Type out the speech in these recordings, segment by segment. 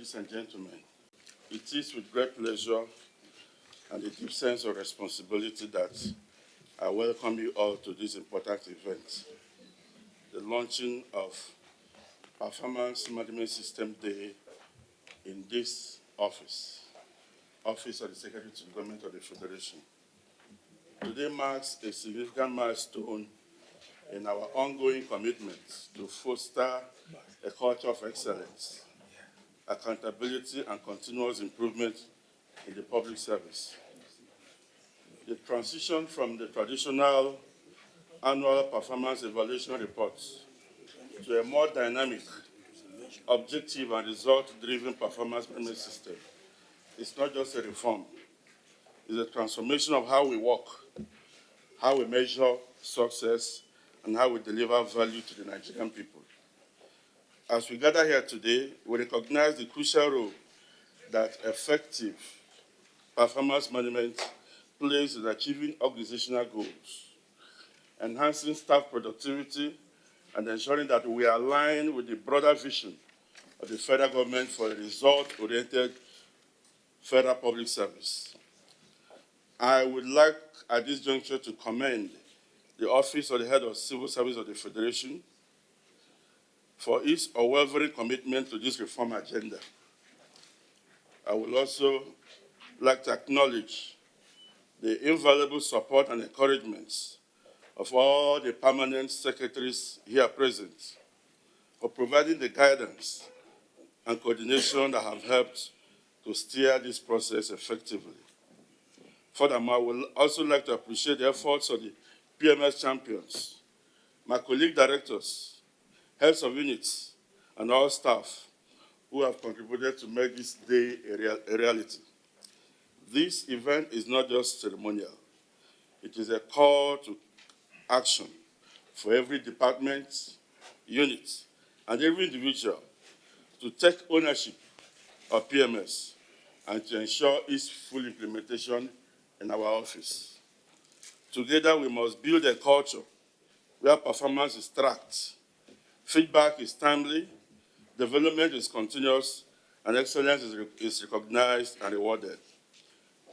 ladies and gentlemen, it is with great pleasure and a deep sense of responsibility that I welcome you all to this important event, the launching of Performance Management System Day in this office of the Secretary to the Government of the Federation. Today marks a significant milestone in our ongoing commitment to foster a culture of excellence, accountability, and continuous improvement in the public service. The transition from the traditional annual performance evaluation reports to a more dynamic, objective, and result-driven performance management system is not just a reform, it's a transformation of how we work, how we measure success, and how we deliver value to the Nigerian people. As we gather here today, we recognize the crucial role that effective performance management plays in achieving organizational goals, enhancing staff productivity, and ensuring that we align with the broader vision of the federal government for a result-oriented federal public service. I would like at this juncture to commend the Office of the Head of Civil Service of the Federation for its unwavering commitment to this reform agenda. I would also like to acknowledge the invaluable support and encouragements of all the permanent secretaries here present for providing the guidance and coordination that have helped to steer this process effectively. Furthermore, I would also like to appreciate the efforts of the PMS champions, my colleague directors, heads of units, and all staff who have contributed to make this day a reality. This event is not just ceremonial. It is a call to action for every department, unit, and every individual to take ownership of PMS and to ensure its full implementation in our office. Together, we must build a culture where performance is tracked, feedback is timely, development is continuous, and excellence is recognized and rewarded.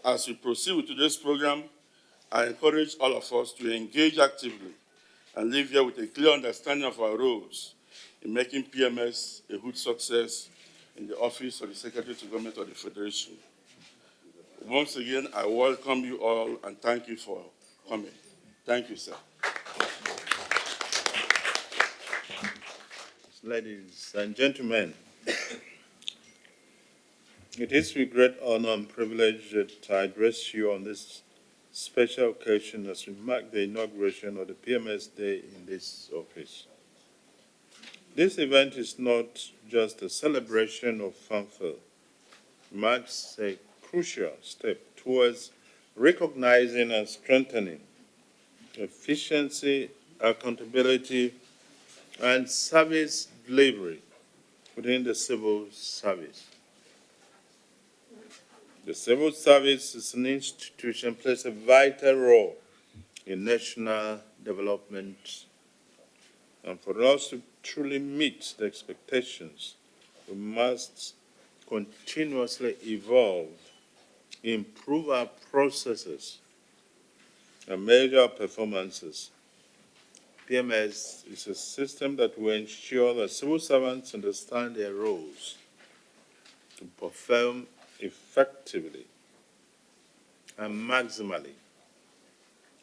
As we proceed with today's program, I encourage all of us to engage actively and live here with a clear understanding of our roles in making PMS a good success in the Office of the Secretary to the Government of the Federation. Once again, I welcome you all and thank you for coming. Thank you, sir. Ladies and gentlemen, it is with great honor and privilege that I address you on this special occasion as we mark the inauguration of the PMS Day in this office. This event is not just a celebration of fanfare. It marks a crucial step towards recognizing and strengthening efficiency, accountability, and service delivery within the civil service. The civil service is an institution that plays a vital role in national development. And for us to truly meet the expectations, we must continuously evolve, improve our processes, and measure our performances. PMS is a system that will ensure that civil servants understand their roles to perform effectively and maximally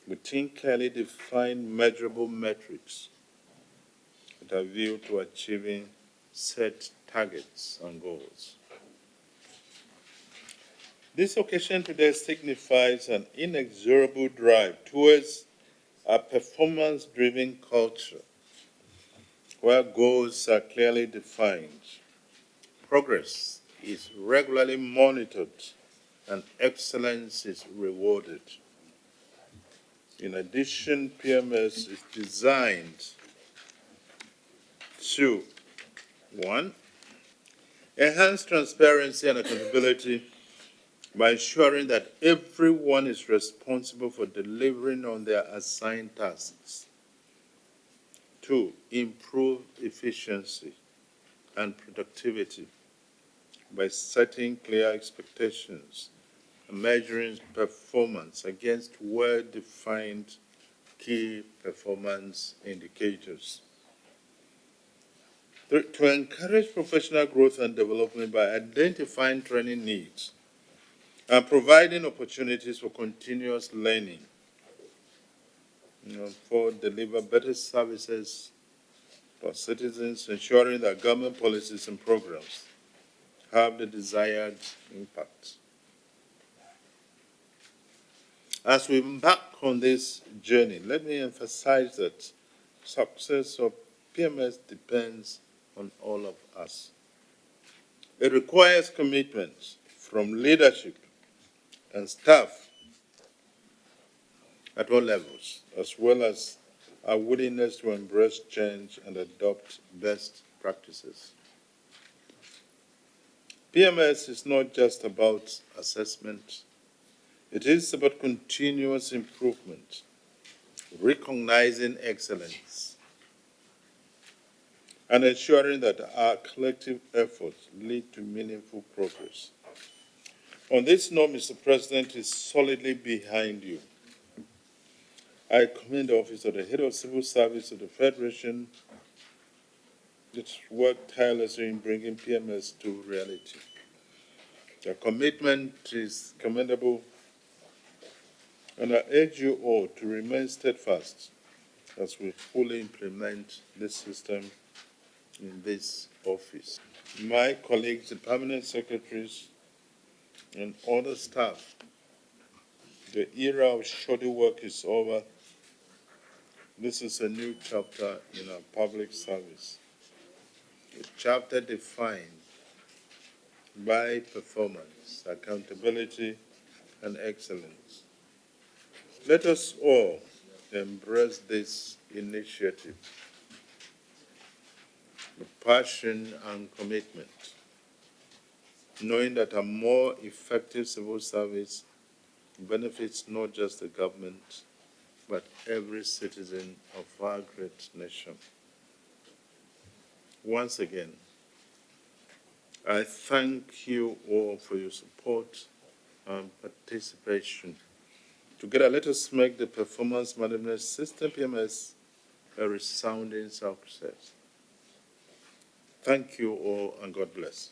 within clearly defined measurable metrics with a view to achieving set targets and goals. This occasion today signifies an inexorable drive towards a performance-driven culture where goals are clearly defined, progress is regularly monitored, and excellence is rewarded. In addition, PMS is designed to, 1, enhance transparency and accountability by ensuring that everyone is responsible for delivering on their assigned tasks. 2, improve efficiency and productivity by setting clear expectations and measuring performance against well-defined key performance indicators. To encourage professional growth and development by identifying training needs and providing opportunities for continuous learning, for deliver better services for citizens, ensuring that government policies and programs have the desired impact. As we embark on this journey, let me emphasize that success of PMS depends on all of us. It requires commitment from leadership and staff at all levels, as well as our willingness to embrace change and adopt best practices. PMS is not just about assessment. It is about continuous improvement, recognizing excellence, and ensuring that our collective efforts lead to meaningful progress. On this note, Mr. President is solidly behind you. I commend the Office of the Head of Civil Service of the Federation that's worked tirelessly in bringing PMS to reality. Your commitment is commendable, and I urge you all to remain steadfast as we fully implement this system in this office. My colleagues, the permanent secretaries, and other staff, the era of shoddy work is over. This is a new chapter in our public service, a chapter defined by performance, accountability, and excellence. Let us all embrace this initiative with passion and commitment, knowing that a more effective civil service benefits not just the government, but every citizen of our great nation. Once again, I thank you all for your support and participation. Together, let us make the Performance Management System, PMS, a resounding success. Thank you all, and God bless.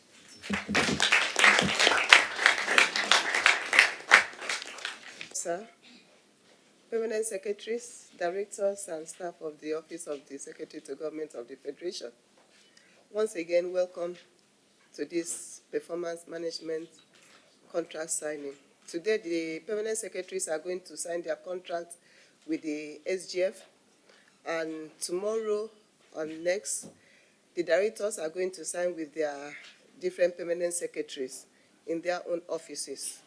Sir, permanent secretaries, directors, and staff of the Office of the Secretary to Government of the Federation, once again, welcome to this performance management contract signing. Today, the permanent secretaries are going to sign their contract with the Osgf, and tomorrow or next, the directors are going to sign with their different permanent secretaries in their own offices.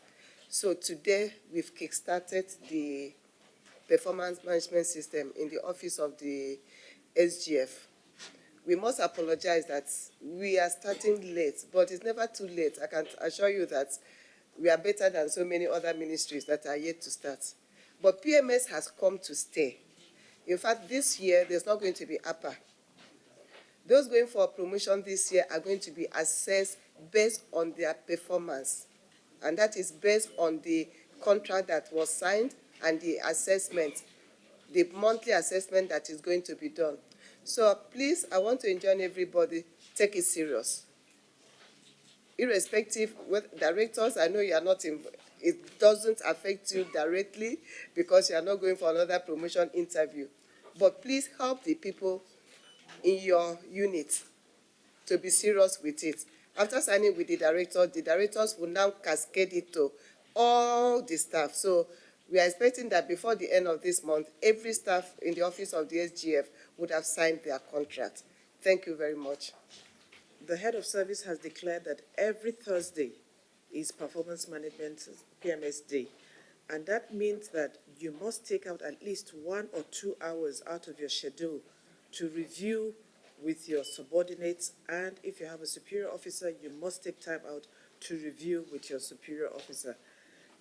So today, we've kickstarted the performance management system in the office of the Osgf. We must apologize that we are starting late, but it's never too late. I can assure you that we are better than so many other ministries that are yet to start. But PMS has come to stay. In fact, this year, there's not going to be APA. Those going for promotion this year are going to be assessed based on their performance. And that is based on the contract that was signed and the assessment, the monthly assessment that is going to be done. So please, I want to enjoin everybody, take it serious. Irrespective with directors, I know you are not it doesn't affect you directly because you are not going for another promotion interview. But please help the people in your unit to be serious with it. After signing with the directors will now cascade it to all the staff. So we are expecting that before the end of this month, every staff in the office of the Osgf would have signed their contract. Thank you very much. The head of service has declared that every Thursday is Performance Management PMS Day. And that means that you must take out at least 1 or 2 hours out of your schedule to review with your subordinates. And if you have a superior officer, you must take time out to review with your superior officer.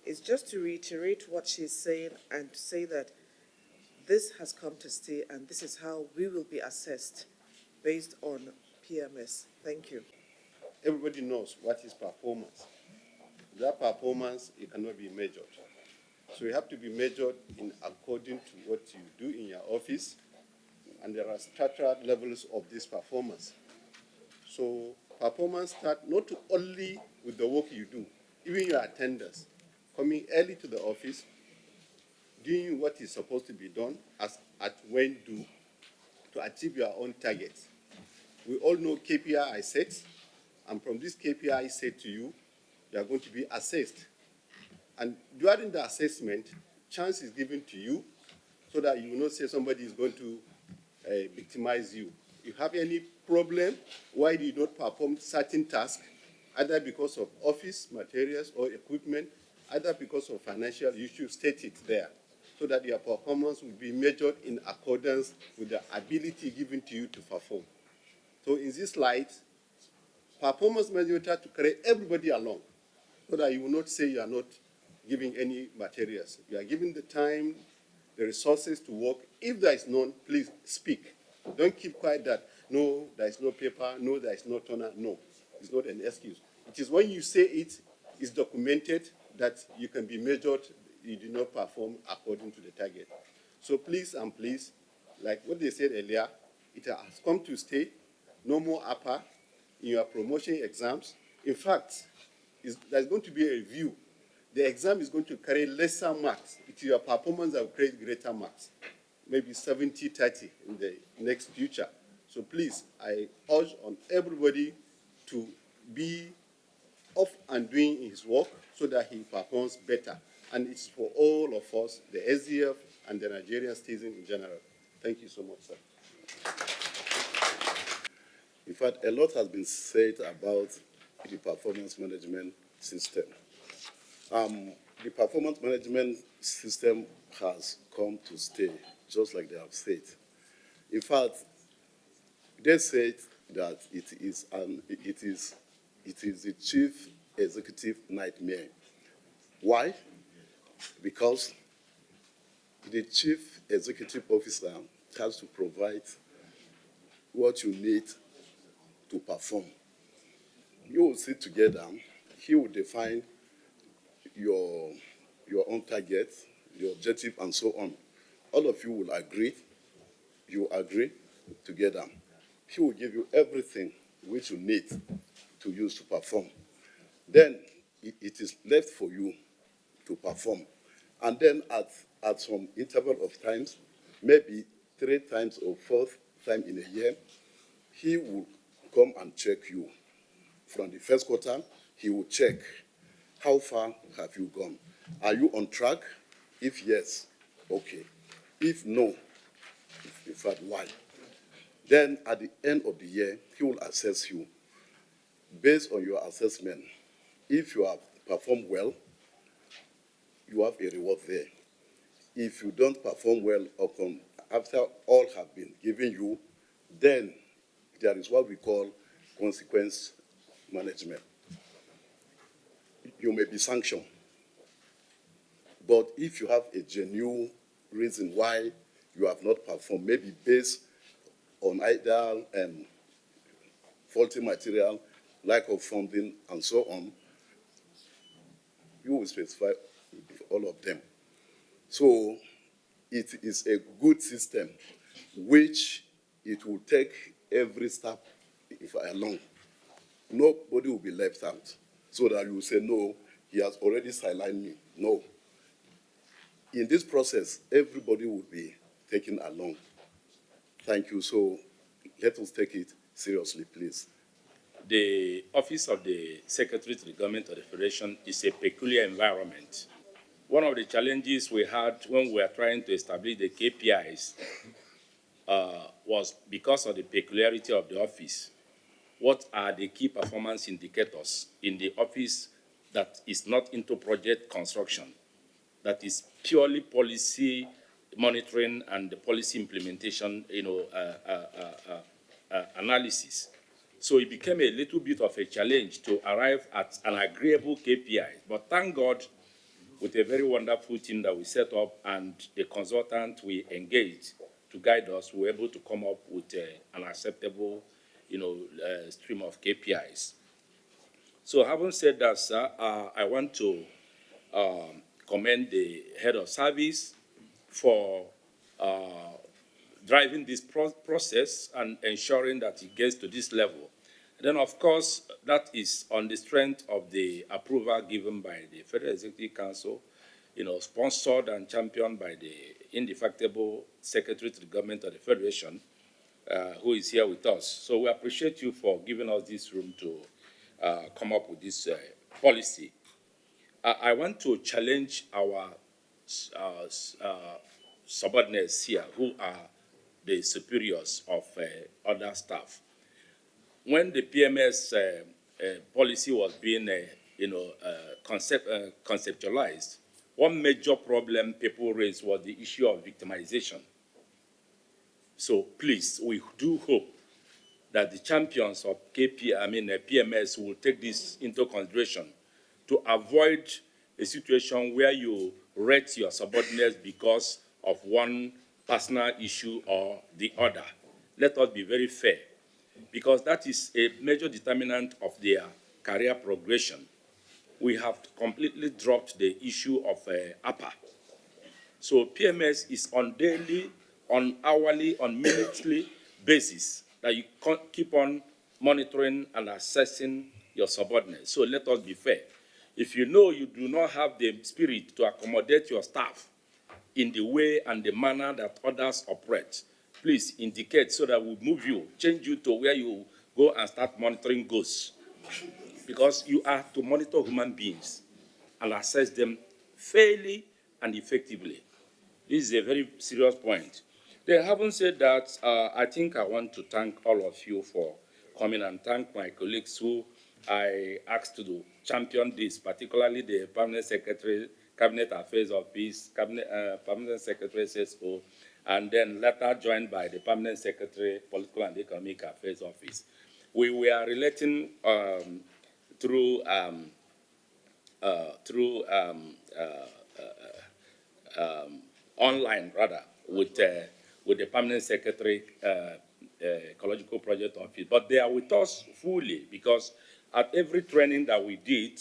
It's just to reiterate what she's saying and to say that this has come to stay and this is how we will be assessed based on PMS. Thank you. everybody knows what is performance. That performance, it cannot be measured. So you have to be measured in according to what you do in your office, and there are statutory levels of this performance. So performance starts not only with the work you do, even your attendance, coming early to the office, doing what is supposed to be done as at when due to achieve your own targets. We all know KPI I set, and from this KPI I set to you, you are going to be assessed. And during the assessment, chance is given to you so that you will not say somebody is going to victimize you. If you have any problem, why do you not perform certain tasks, either because of office materials or equipment, either because of financial, you should state it there so that your performance will be measured in accordance with the ability given to you to perform. So in this light, performance measure to carry everybody along so that you will not say you are not giving any materials. You are giving the time, the resources to work. If there is none, please speak. Don't keep quiet that, no, there is no paper, no, there is no toner. No, it's not an excuse. It is when you say it is documented that you can be measured, you do not perform according to the target. So please and please, like what they said earlier, it has come to stay. No more upper in your promotion exams. In fact, there's going to be a review. The exam is going to carry lesser marks. It's your performance that will create greater marks, maybe 70-30 in the next future. So please, I urge on everybody to be off and doing his work so that he performs better. And it's for all of us, the SGF and the Nigerian citizens in general. Thank you so much, sir. In fact, a lot has been said about the performance management system. The performance management system has come to stay, just like they have said. In fact, they said that it is the chief executive nightmare. Why? Because the chief executive officer has to provide what you need to perform. You will sit together, he will define your own target, your objective, and so on. All of you will agree, you agree together. He will give you everything which you need to use to perform. Then it is left for you to perform. And then at some interval of times, maybe 3 times or 4th time in a year, he will come and check you. From the first quarter, he will check how far have you gone. Are you on track? If yes, okay. If no, in fact, why? Then at the end of the year, he will assess you. Based on your assessment, if you have performed well, you have a reward there. If you don't perform well after all have been given you, then there is what we call consequence management. You may be sanctioned. But if you have a genuine reason why you have not performed, maybe based on either faulty material, lack of funding, and so on, you will specify all of them. So it is a good system which it will take every step along. Nobody will be left out so that you will say, no, he has already sidelined me. No. In this process, everybody will be taken along. Thank you. So let us take it seriously, please. The Office of the Secretary to the Government of the Federation is a peculiar environment. One of the challenges we had when we were trying to establish the KPIs was because of the peculiarity of the office. What are the key performance indicators in the office that is not into project construction, that is purely policy monitoring and the policy implementation, analysis? So it became a little bit of a challenge to arrive at an agreeable KPI. But thank God, with a very wonderful team that we set up and the consultant we engaged to guide us, we were able to come up with an acceptable, stream of KPIs. So having said that, sir, I want to commend the head of service for driving this process and ensuring that it gets to this level. And then, of course, that is on the strength of the approval given by the Federal Executive Council, sponsored and championed by the indefatigable Secretary to the Government of the Federation, who is here with us. So we appreciate you for giving us this room to come up with this policy. I want to challenge our subordinates here, who are the superiors of other staff. When the PMS policy was being, conceptualized, one major problem people raised was the issue of victimization. So please, we do hope that the champions of PMS will take this into consideration to avoid a situation where you rate your subordinates because of one personal issue or the other. Let us be very fair, because that is a major determinant of their career progression. We have completely dropped the issue of upper. So PMS is on daily, on hourly, on minutely basis that you keep on monitoring and assessing your subordinates. So let us be fair. If you know you do not have the spirit to accommodate your staff in the way and the manner that others operate, please indicate so that we move you, change you to where you go and start monitoring ghosts. Because you are to monitor human beings and assess them fairly and effectively. This is a very serious point. They haven't said that. I think I want to thank all of you for coming and thank my colleagues who I asked to champion this, particularly the Permanent Secretary, Cabinet Affairs Office, Permanent Secretary SSO, and then later joined by the Permanent Secretary, Political and Economic Affairs Office. We were relating through online rather with the Permanent Secretary Ecological Project Office, but they are with us fully, because at every training that we did,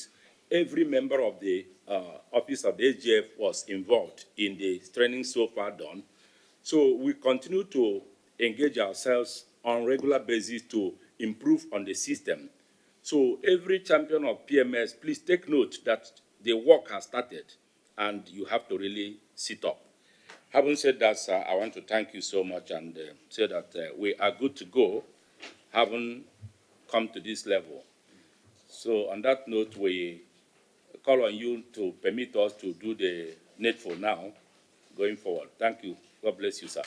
every member of the Office of the Osgf was involved in the training so far done. So we continue to engage ourselves on a regular basis to improve on the system. So every champion of PMS, please take note that the work has started and you have to really sit up. Having said that, sir, I want to thank you so much and say that we are good to go, having come to this level. So on that note, we call on you to permit us to do the needful now, going forward. Thank you. God bless you, sir.